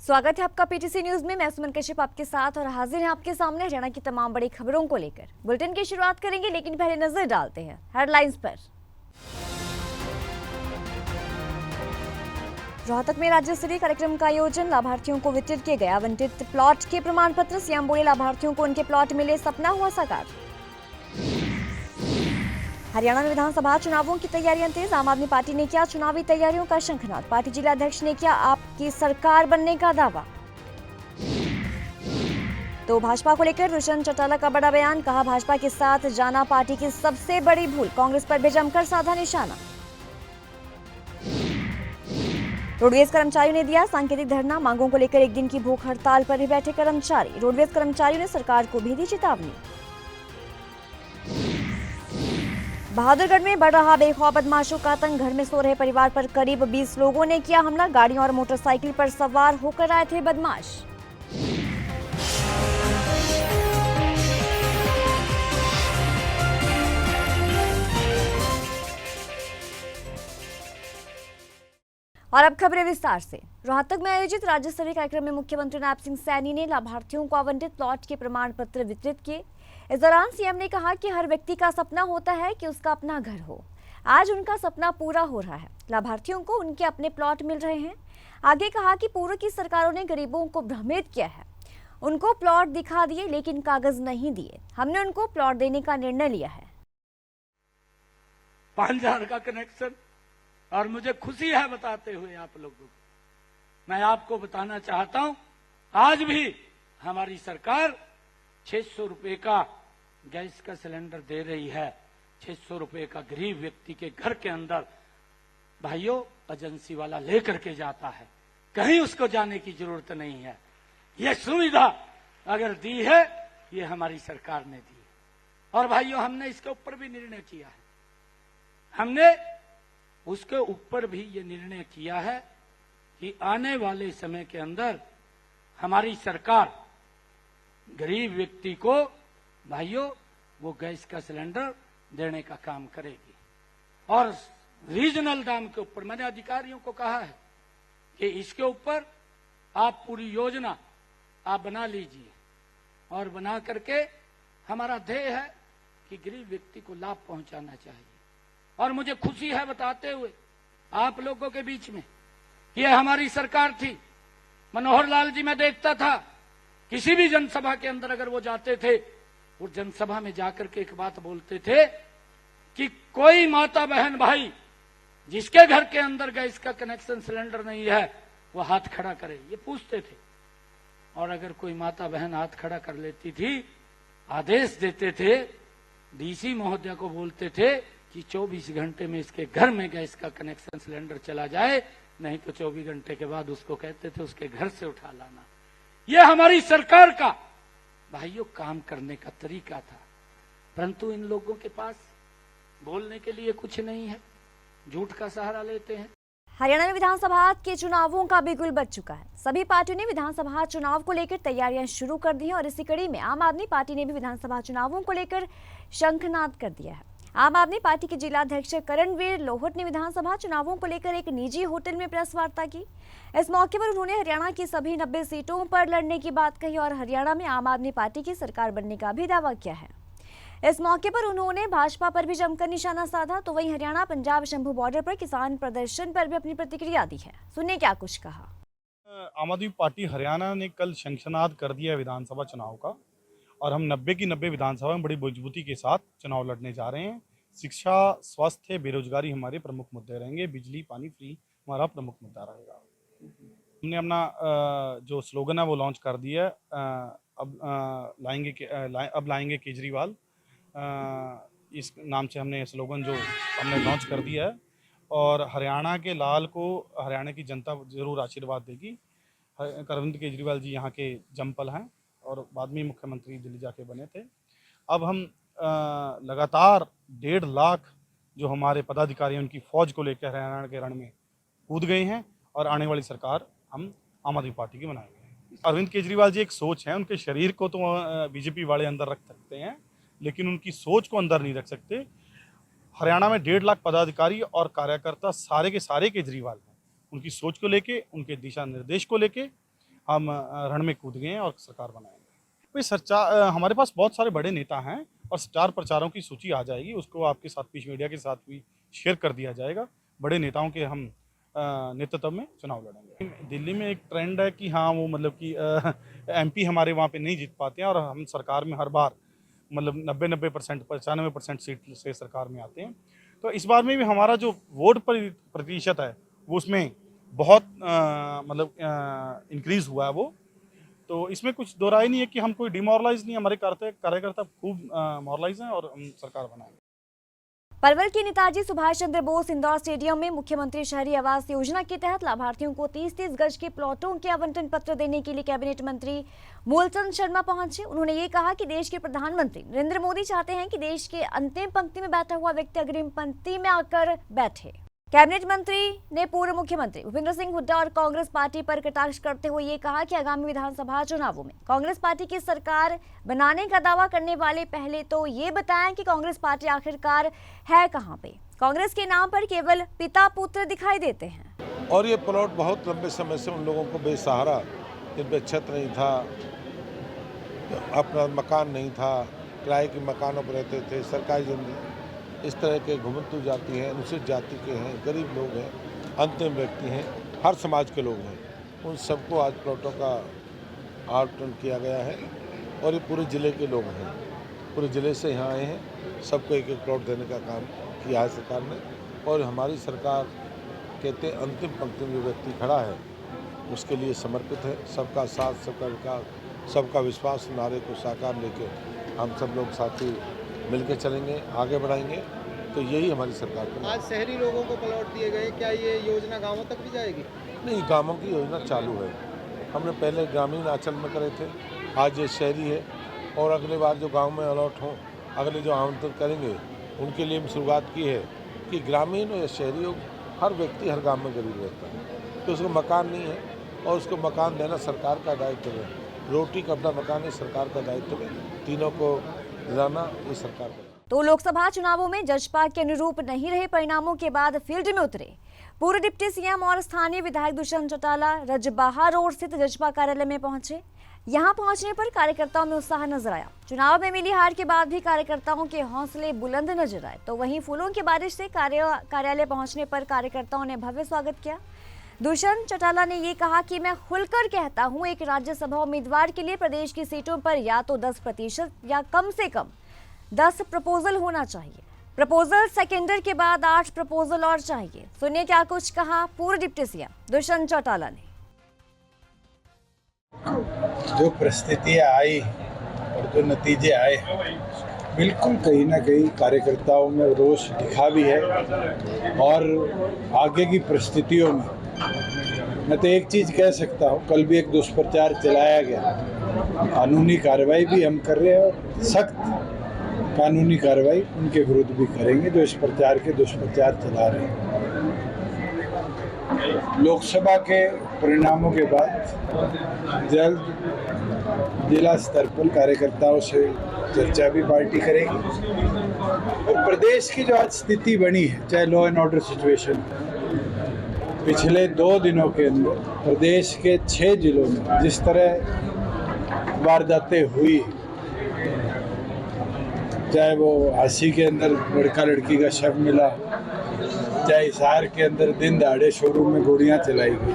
स्वागत है आपका पीटीसी न्यूज में। मैं सुमन कश्यप आपके साथ और हाजिर हैं आपके सामने हरियाणा की तमाम बड़ी खबरों को लेकर। बुलेटिन की शुरुआत करेंगे, लेकिन पहले नजर डालते हैं हेडलाइंस पर। रोहतक में राज्य स्तरीय कार्यक्रम का आयोजन, लाभार्थियों को वितरित किए गए आवंटित प्लॉट के प्रमाण पत्र। सीएम बोले लाभार्थियों को उनके प्लॉट मिले, सपना हुआ साकार। हरियाणा में विधानसभा चुनावों की तैयारियां तेज, आम आदमी पार्टी ने किया चुनावी तैयारियों का शंखनाद। पार्टी जिलाध्यक्ष ने किया आपकी सरकार बनने का दावा। तो भाजपा को लेकर दुष्यंत चौटाला का बड़ा बयान, कहा भाजपा के साथ जाना पार्टी की सबसे बड़ी भूल, कांग्रेस पर भी जमकर साधा निशाना। रोडवेज कर्मचारियों ने दिया सांकेतिक धरना, मांगों को लेकर एक दिन की भूख हड़ताल पर ही बैठे कर्मचारी। रोडवेज कर्मचारियों ने सरकार को भी दी चेतावनी। बहादुरगढ़ में बढ़ रहा बेखौफ बदमाशों का आतंक, घर में सो रहे परिवार पर करीब 20 लोगों ने किया हमला। गाड़ियों और मोटरसाइकिल पर सवार होकर आए थे बदमाश। और अब खबरें विस्तार से। रोहतक में आयोजित राज्य स्तरीय कार्यक्रम में मुख्यमंत्री नायब सिंह सैनी ने लाभार्थियों को आवंटित प्लॉट के प्रमाण पत्र वितरित किए। इस दौरान सीएम ने कहा कि हर व्यक्ति का सपना होता है कि उसका अपना घर हो। आज उनका सपना पूरा हो रहा है, लाभार्थियों को उनके अपने प्लॉट मिल रहे हैं। आगे कहा कि पूर्व की सरकारों ने गरीबों को भ्रमित किया है, उनको प्लॉट दिखा दिए लेकिन कागज नहीं दिए। हमने उनको प्लॉट देने का निर्णय लिया है। 5000 का कनेक्शन, और मुझे खुशी है बताते हुए आप लोगों को। मैं आपको बताना चाहता हूं, आज भी हमारी सरकार 600 रुपए का गैस का सिलेंडर दे रही है। 600 रुपए का गरीब व्यक्ति के घर के अंदर भाइयों एजेंसी वाला लेकर के जाता है, कहीं उसको जाने की जरूरत नहीं है। यह सुविधा अगर दी है, ये हमारी सरकार ने दी है। और भाइयों हमने इसके ऊपर भी निर्णय किया है, हमने उसके ऊपर भी ये निर्णय किया है कि आने वाले समय के अंदर हमारी सरकार गरीब व्यक्ति को भाइयों वो गैस का सिलेंडर देने का काम करेगी। और रीजनल दाम के ऊपर मैंने अधिकारियों को कहा है कि इसके ऊपर आप पूरी योजना आप बना लीजिए, और बना करके हमारा ध्येय है कि गरीब व्यक्ति को लाभ पहुंचाना चाहिए। और मुझे खुशी है बताते हुए आप लोगों के बीच में, यह हमारी सरकार थी। मनोहर लाल जी मैं देखता था, किसी भी जनसभा के अंदर अगर वो जाते थे, वो जनसभा में जाकर के एक बात बोलते थे कि कोई माता बहन भाई जिसके घर के अंदर गैस का कनेक्शन सिलेंडर नहीं है वो हाथ खड़ा करे, ये पूछते थे। और अगर कोई माता बहन हाथ खड़ा कर लेती थी, आदेश देते थे, डीसी महोदय को बोलते थे कि 24 घंटे में इसके घर में गैस का कनेक्शन सिलेंडर चला जाए, नहीं तो 24 घंटे के बाद उसको कहते थे उसके घर से उठा लाना। यह हमारी सरकार का भाइयों काम करने का तरीका था। परंतु इन लोगों के पास बोलने के लिए कुछ नहीं है, झूठ का सहारा लेते हैं। हरियाणा में विधानसभा के चुनावों का बिगुल बज चुका है। सभी पार्टियों ने विधानसभा चुनाव को लेकर तैयारियां शुरू कर दी हैं और इसी कड़ी में आम आदमी पार्टी ने भी विधानसभा चुनावों को लेकर शंखनाद कर दिया है। आम आदमी पार्टी के जिलाध्यक्ष करणवीर लोहट ने विधानसभा चुनावों को लेकर एक निजी होटल में प्रेस वार्ता की। इस मौके पर उन्होंने हरियाणा की सभी 90 सीटों पर लड़ने की बात कही और हरियाणा में आम आदमी पार्टी की सरकार बनने का भी दावा किया है। इस मौके पर उन्होंने भाजपा पर भी जमकर निशाना साधा। तो वहीं हरियाणा पंजाब शंभू बॉर्डर पर किसान प्रदर्शन पर भी अपनी प्रतिक्रिया दी है। सुनिए क्या कुछ कहा। आम आदमी पार्टी हरियाणा ने कल शंखनाद कर दिया विधानसभा चुनाव का, और हम 90 की 90 विधानसभा में बड़ी मजबूती के साथ चुनाव लड़ने जा रहे हैं। शिक्षा, स्वास्थ्य, बेरोजगारी हमारे प्रमुख मुद्दे रहेंगे। बिजली पानी फ्री हमारा प्रमुख मुद्दा रहेगा। हमने अपना जो स्लोगन है वो लॉन्च कर दिया है, अब लाएंगे केजरीवाल, इस नाम से हमने स्लोगन जो हमने लॉन्च कर दिया है। और हरियाणा के लाल को हरियाणा की जनता ज़रूर आशीर्वाद देगी। अरविंद केजरीवाल जी यहाँ के जमपल हैं और बाद में मुख्यमंत्री दिल्ली जाके बने थे। अब हम लगातार 1.5 लाख जो हमारे पदाधिकारी हैं उनकी फौज को लेकर हरियाणा के रण में कूद गए हैं, और आने वाली सरकार हम आम आदमी पार्टी की बनाएंगे। अरविंद केजरीवाल जी एक सोच है, उनके शरीर को तो बीजेपी वाले अंदर रख सकते हैं, लेकिन उनकी सोच को अंदर नहीं रख सकते। हरियाणा में 1.5 लाख पदाधिकारी और कार्यकर्ता सारे के सारे केजरीवाल हैं। उनकी सोच को लेके, उनके दिशा निर्देश को लेके हम रण में कूद गए हैं और सरकार बनाएंगे। भाई हमारे पास बहुत सारे बड़े नेता हैं और स्टार प्रचारों की सूची आ जाएगी, उसको आपके साथ पीस मीडिया के साथ भी शेयर कर दिया जाएगा। बड़े नेताओं के हम नेतृत्व में चुनाव लड़ेंगे। दिल्ली में एक ट्रेंड है कि हाँ वो मतलब कि MP हमारे वहाँ पे नहीं जीत पाते हैं और हम सरकार में हर बार मतलब 90% 95% सीट से सरकार में आते हैं। तो इस बार में भी हमारा जो वोट प्रतिशत है वो उसमें बहुत मतलब इंक्रीज़ हुआ है वो। तो इसमें कुछ दो राय नहीं है कि हम कोई डिमोरलाइज नहीं, हमारे कार्यकर्ता खूब मॉरलाइज हैं और हम सरकार बनाएंगे। पलवल के नेताजी सुभाष चंद्र बोस इंदौर स्टेडियम में मुख्यमंत्री शहरी आवास योजना के तहत लाभार्थियों को 30-30 गज के प्लॉटों के आवंटन पत्र देने के लिए कैबिनेट मंत्री मूलचंद शर्मा पहुंचे। उन्होंने ये कहा कि देश के प्रधानमंत्री नरेंद्र मोदी चाहते हैं कि देश के अंतिम पंक्ति में बैठा हुआ व्यक्ति अग्रिम पंक्ति में आकर बैठे। कैबिनेट मंत्री ने पूर्व मुख्यमंत्री भूपेंद्र सिंह हुड्डा और कांग्रेस पार्टी पर कटाक्ष करते हुए ये कहा कि आगामी विधानसभा चुनावों में कांग्रेस पार्टी की सरकार बनाने का दावा करने वाले पहले तो ये बताएं कि कांग्रेस पार्टी आखिरकार है कहां पे। कांग्रेस के नाम पर केवल पिता पुत्र दिखाई देते हैं। और ये प्लॉट बहुत लंबे समय से उन लोगों को बेसहारा, जिनपे छत नहीं था, अपना मकान नहीं था, किराए के मकानों पर रहते थे, सरकारी जमीन, इस तरह के घुमंतु जाति हैं, अनुसूचित जाति के हैं, गरीब लोग हैं, अंतिम व्यक्ति हैं, हर समाज के लोग हैं, उन सबको आज प्लॉटों का आवंटन किया गया है। और ये पूरे ज़िले के लोग हैं, पूरे ज़िले से यहाँ आए हैं, सबको एक एक प्लॉट देने का काम किया है सरकार ने। और हमारी सरकार कहते अंतिम पंक्ति में जो व्यक्ति खड़ा है उसके लिए समर्पित है। सबका साथ, सबका विकास, सबका विश्वास नारे को साकार लेके हम सब लोग साथी मिलकर चलेंगे, आगे बढ़ाएंगे। तो यही हमारी सरकार का। आज शहरी लोगों को प्लॉट दिए गए, क्या ये योजना गांवों तक भी जाएगी? नहीं, गांवों की योजना चालू है। हमने पहले ग्रामीण आंचल में करे थे, आज ये शहरी है। और अगले बार जो गांव में अलॉट हों, अगले जो आमंत्रित करेंगे उनके लिए हम शुरुआत की है कि ग्रामीण हो या शहरी हो, हर व्यक्ति हर गाँव में गरीब रहता है, तो उसको मकान नहीं है और उसको मकान देना सरकार का दायित्व है। रोटी कपड़ा मकान है सरकार का दायित्व है, तीनों को दिलाना ये सरकार का। तो लोकसभा चुनावों में जजपा के अनुरूप नहीं रहे परिणामों के बाद फील्ड में उतरे पूर्व डिप्टी सीएम और स्थानीय विधायक दुष्यंत चौटाला रजबाहा रोड स्थित जजपा कार्यालय में पहुंचे। यहां पहुंचने पर कार्यकर्ताओं में उत्साह नजर आया। चुनाव में मिली हार के बाद भी कार्यकर्ताओं के हौसले बुलंद नजर आए। तो वहीं फूलों की बारिश से कार्यालय पहुंचने पर कार्यकर्ताओं ने भव्य स्वागत किया। दुष्यंत चौटाला ने ये कहा कि मैं खुलकर कहता हूं, एक राज्यसभा उम्मीदवार के लिए प्रदेश की सीटों पर या तो 10% या कम से कम 10 प्रपोजल होना चाहिए। प्रपोजल सेकेंडर के बाद 8 प्रपोजल और चाहिए। सुनिए क्या कुछ कहा पूर्व डिप्टी सीएम दुष्यंत चौटाला ने। जो परिस्थितियां आई और जो नतीजे आए, बिल्कुल कहीं ना कहीं कार्यकर्ताओं में रोष दिखा भी है। और आगे की परिस्थितियों में मैं तो एक चीज़ कह सकता हूँ, कल भी एक दुष्प्रचार चलाया गया, कानूनी कार्रवाई भी हम कर रहे हैं और सख्त कानूनी कार्रवाई उनके विरुद्ध भी करेंगे जो इस प्रचार के दुष्प्रचार चला रहे हैं। लोकसभा के परिणामों के बाद जल्द जिला स्तर पर कार्यकर्ताओं से चर्चा भी पार्टी करेगी। और प्रदेश की जो आज स्थिति बनी है, चाहे लॉ एंड ऑर्डर सिचुएशन, पिछले 2 दिनों के अंदर प्रदेश के 6 जिलों में जिस तरह वारदातें हुई, चाहे वो हांसी के अंदर लड़का लड़की का शव मिला, चाहे हिसार के अंदर दिन दहाड़े शोरूम में गोलियां चलाई गई,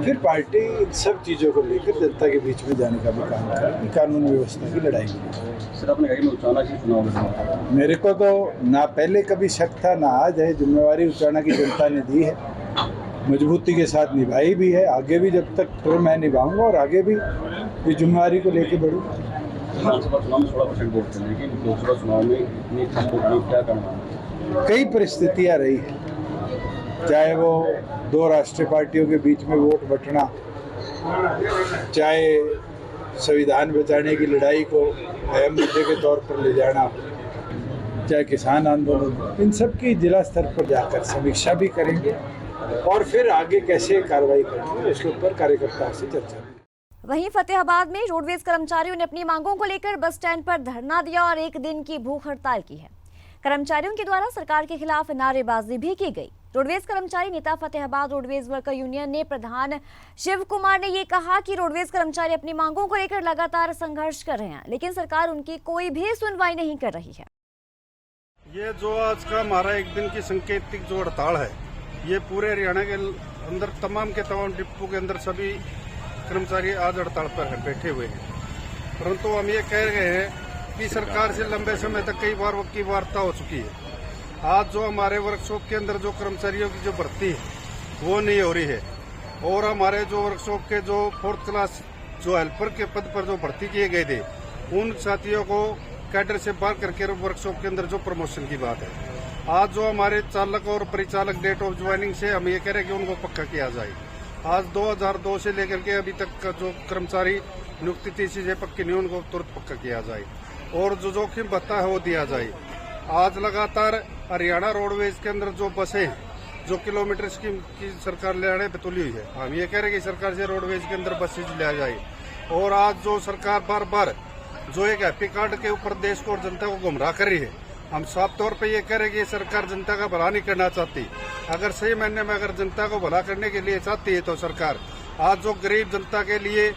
फिर पार्टी इन सब चीज़ों को लेकर जनता के बीच में जाने का भी काम करेगी, कानून व्यवस्था की लड़ाई की। सर, आपने कहा उचाना की चुनाव लड़ना, मेरे को तो ना पहले कभी शक था ना आज है। जिम्मेवारी उचाना की जनता ने दी है, मजबूती के साथ निभाई भी है, आगे भी जब तक तो मैं निभाऊंगा और आगे भी इस जिम्मेवारी को लेके बढ़ूंगा। विधानसभा चुनाव में 16% वोट थे, लेकिन लोकसभा चुनाव में इतनी कम वोट क्या करना? कई परिस्थितियां रही है, चाहे वो 2 राष्ट्रीय पार्टियों के बीच में वोट बंटना, चाहे संविधान बचाने की लड़ाई को अहम मुद्दे के तौर पर ले जाना, चाहे किसान आंदोलन, इन सब की जिला स्तर पर जाकर समीक्षा भी करेंगे और फिर आगे कैसे कार्रवाई करेंगे उसके ऊपर कार्यकर्ताओं से चर्चा। वहीं फतेहाबाद में रोडवेज कर्मचारियों ने अपनी मांगों को लेकर बस स्टैंड पर धरना दिया और 1 दिन की भूख हड़ताल की है। कर्मचारियों के द्वारा सरकार के खिलाफ नारेबाजी भी की गई। रोडवेज कर्मचारी नेता फतेहाबाद रोडवेज वर्कर यूनियन ने प्रधान शिव कुमार ने ये कहा कि रोडवेज कर्मचारी अपनी मांगों को लेकर लगातार संघर्ष कर रहे हैं, लेकिन सरकार उनकी कोई भी सुनवाई नहीं कर रही है। ये जो आज का हमारा एक दिन की सांकेतिक जो हड़ताल है, ये पूरे हरियाणा के अंदर तमाम डिपो के अंदर सभी कर्मचारी आज हड़ताल पर बैठे हुए हैं। परंतु हम ये कह रहे हैं कि सरकार से लंबे समय तक कई बार की वार्ता हो चुकी है। आज जो हमारे वर्कशॉप के अंदर जो कर्मचारियों की जो भर्ती है वो नहीं हो रही है, और हमारे जो वर्कशॉप के जो 4th क्लास जो हेल्पर के पद पर जो भर्ती किए गए थे, उन साथियों को कैडर से बाहर करके वर्कशॉप के अंदर जो प्रमोशन की बात है। आज जो हमारे चालक और परिचालक डेट ऑफ ज्वाइनिंग से हम ये कह रहे हैं कि उनको पक्का किया जाए। आज 2002 से लेकर के अभी तक का जो कर्मचारी नियुक्ति थी से पक्की नहीं, उनको तुरंत पक्का किया जाए, और जो जोखिम भत्ता है वो दिया जाए। आज लगातार हरियाणा रोडवेज के अंदर जो बसें जो किलोमीटर स्कीम की सरकार ले पे तुली हुई है, हम ये कह रहे हैं कि सरकार से रोडवेज के अंदर बसेज लिया जाए। और आज जो सरकार बार बार जो एक हैप्पी कार्ड के ऊपर देश को और जनता को गुमराह कर रही है, हम साफ तौर पे ये कह रहे हैं कि सरकार जनता का भला नहीं करना चाहती। अगर सही मायने में अगर जनता को भला करने के लिए चाहती है तो सरकार आज जो गरीब जनता के लिए,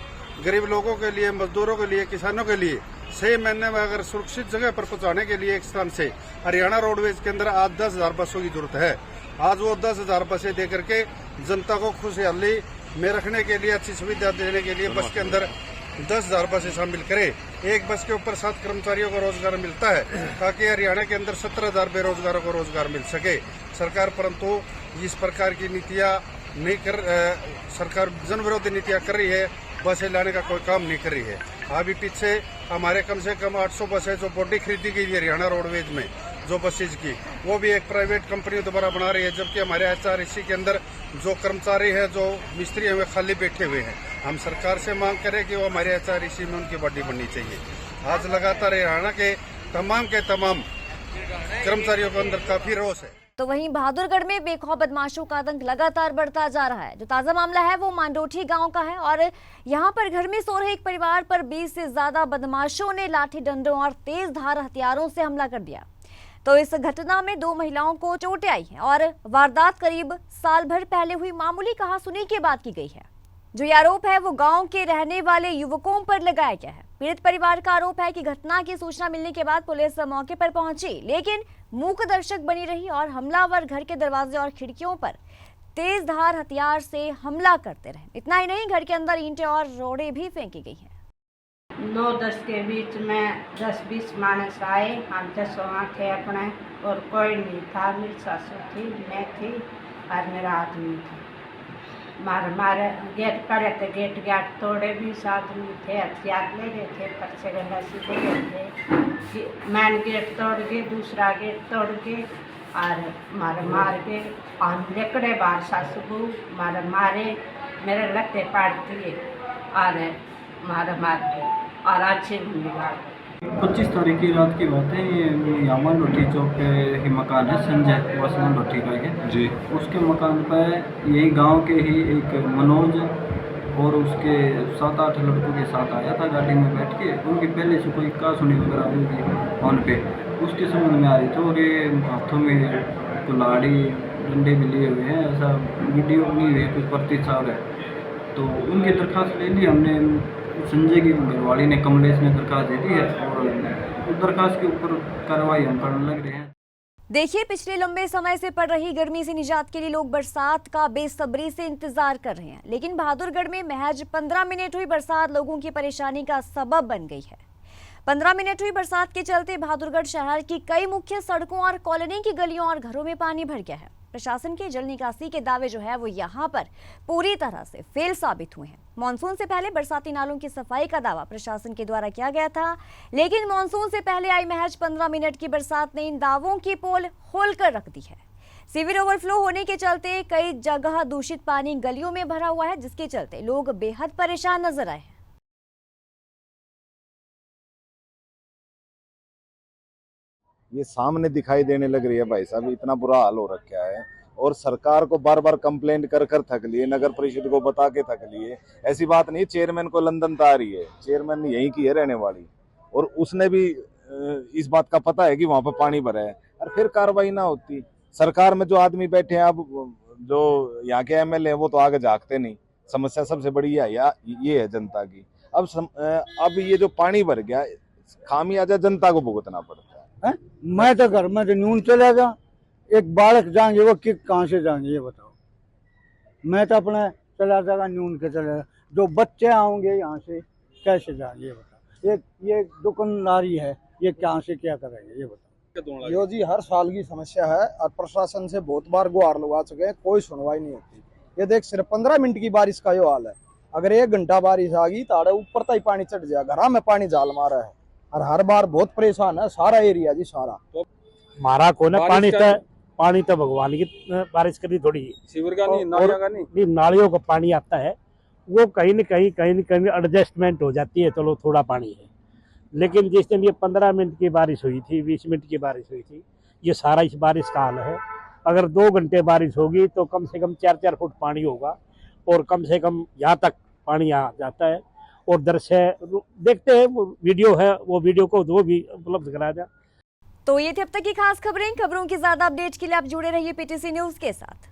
गरीब लोगों के लिए, मजदूरों के लिए, किसानों के लिए सही मायने में अगर सुरक्षित जगह पर पहुंचाने के लिए एक स्थान से हरियाणा रोडवेज के अंदर आज 10,000 बसों की जरूरत है। आज वो 10,000 बसें दे करके जनता को खुशहाली में रखने के लिए, अच्छी सुविधा देने के लिए बस के अंदर 10,000 बसें शामिल करे। एक बस के ऊपर 7 कर्मचारियों को रोजगार मिलता है, ताकि हरियाणा के अंदर 17,000 बेरोजगारों को रोजगार मिल सके। सरकार परंतु इस प्रकार की नीतियां नहीं कर, सरकार जन विरोधी नीतियां कर रही है, बसें लाने का कोई काम नहीं कर रही है। अभी पीछे हमारे कम से कम 800 बसें जो बॉडी खरीदी गई थी हरियाणा रोडवेज में जो बसेज की, वो भी एक प्राइवेट कंपनी दोबारा बना रही है, जबकि हमारे HRTC के अंदर जो कर्मचारी है, जो मिस्त्री है, वे खाली बैठे हुए हैं। हम सरकार से मांग करें कि वो हमारे HRTC में उनकी बॉडी बननी चाहिए। आज लगातार हरियाणा के तमाम कर्मचारियों के अंदर काफी रोष है। तो वहीं बहादुरगढ़ में बेखौफ बदमाशों का आतंक लगातार बढ़ता जा रहा है। जो ताजा मामला है वो मांडोठी गांव का है, और यहां पर घर में सो रहे एक परिवार पर 20 से ज्यादा बदमाशों ने लाठी डंडों और तेज धार हथियारों से हमला कर दिया। तो इस घटना में 2 महिलाओं को चोटें आई हैं, और वारदात करीब साल भर पहले हुई मामूली कहासुनी के बाद की गई है। जो ये आरोप है वो गांव के रहने वाले युवकों पर लगाया गया है। पीड़ित परिवार का आरोप है कि घटना की सूचना मिलने के बाद पुलिस मौके पर पहुंची, लेकिन मूक दर्शक बनी रही और हमलावर घर के दरवाजे और खिड़कियों पर तेज धार हथियार से हमला करते रहे। इतना ही नहीं, घर के अंदर ईंटें और रोड़े भी फेंकी गई हैं। 9-10 के बीच में 10-20 मानस आए, हम 10 वहाँ थे अपने, और कोई नहीं था। मेरी सासू थी, मैं थी और मेरा आदमी था। मारे गेट करे थे, गेट तोड़े भी, आदमी थे, हथियार ले रहे थे, पर्चे गला सीधे गए थे। मैन गेट तोड़ के, दूसरा गेट तोड़ के और मार के और लेकड़े बाहर सासू मारे मेरे लत्ते पाट दिए और मार के और अच्छे मिला। 25 तारीख की रात की बात है। ये यहाँ मांडोठी चौक पे ही मकान है, संजय बस मांडोठी का है जी। उसके मकान पर यही गांव के ही एक मनोज और उसके 7-8 लड़कों के साथ आया था गाड़ी में बैठ के। उनकी पहले से कोई कहासुनी वगैरह हुई थी फोन पे, उसके समझ में आ रही थी। और ये हाथों में कुल्हाड़ी डंडे भी लिए हुए हैं, ऐसा वीडियो बनी हुई है, कुछ प्रतिसाद है। तो उनकी दरख्वास्त ले ली हमने, संजय की घरवाली ने, कमलेश ने दरखास्त दे दी है, और दरखास्त के ऊपर कार्रवाई हम करने लग रहे हैं। देखिए, पिछले लंबे समय से पड़ रही गर्मी से निजात के लिए लोग बरसात का बेसब्री से इंतजार कर रहे हैं, लेकिन बहादुरगढ़ में महज 15 मिनट हुई बरसात लोगों की परेशानी का सबब बन गई है। 15 मिनट हुई बरसात के चलते बहादुरगढ़ शहर की कई मुख्य सड़कों और कॉलोनी की गलियों और घरों में पानी भर गया है। प्रशासन के जल निकासी के दावे जो है वो यहाँ पर पूरी तरह से फेल साबित हुए हैं। मानसून से पहले बरसाती नालों की सफाई का दावा प्रशासन के द्वारा किया गया था, लेकिन मानसून से पहले आई महज 15 मिनट की बरसात ने इन दावों की पोल खोलकर रख दी है। सीवर ओवरफ्लो होने के चलते कई जगह दूषित पानी गलियों में भरा हुआ है, जिसके चलते लोग बेहद परेशान नजर आए हैं। ये सामने दिखाई देने लग रही है भाई साहब, इतना बुरा हाल हो रखा है। और सरकार को बार बार कंप्लेंट कर कर थक लिए, नगर परिषद को बता के थक लिए। ऐसी बात नहीं, चेयरमैन को लंदन आ रही है, चेयरमैन यहीं की है रहने वाली, और उसने भी इस बात का पता है कि वहां पर पानी भरा है, और फिर कार्रवाई ना होती। सरकार में जो आदमी बैठे हैं, अब जो यहाँ के एमएलए हैं वो तो आगे झांकते नहीं। समस्या सबसे बड़ी ये है जनता की। अब ये जो पानी भर गया, खामियाजा जनता को भुगतना पड़ता है। मैं तो घर में नून चला जा, एक बालक जाएंगे वो किक कहाँ से जाएंगे ये बताओ। मैं तो अपने चला जाएगा नून के चला, जो बच्चे आओगे यहाँ से कैसे जाएंगे ये बताओ। ये दुकानदारी है, ये कहाँ से क्या करेंगे ये बताओ। यो जी हर साल की समस्या है और प्रशासन से बहुत बार गुहार लगा चुके हैं, कोई सुनवाई नहीं होती। ये देख सिर्फ 15 मिनट की बारिश का यो हाल है। अगर 1 घंटा बारिश आ गई तो ऊपर तक पानी चढ़ जाए, घर में पानी जाल मारा है और हर बार बहुत परेशान है सारा एरिया जी सारा। मारा को ना पानी तो भगवान की बारिश करी थोड़ी शिविर का नहीं, नालियों का नहीं, नालियों का पानी आता है वो कहीं न कहीं एडजस्टमेंट हो जाती है। चलो थोड़ा पानी है, लेकिन जिस दिन ये 15 मिनट की बारिश हुई थी, 20 मिनट की बारिश हुई थी, ये सारा इस बारिश का हाल है। अगर 2 घंटे बारिश होगी तो कम से कम 4-4 फुट पानी होगा और कम से कम यहाँ तक पानी आ जाता है। और दृश्य देखते हैं, वो वीडियो है, वो वीडियो को वो भी उपलब्ध कराया जाए। तो ये थी अब तक की खास खबरों की ज्यादा अपडेट के लिए आप जुड़े रहिए पीटीसी न्यूज के साथ।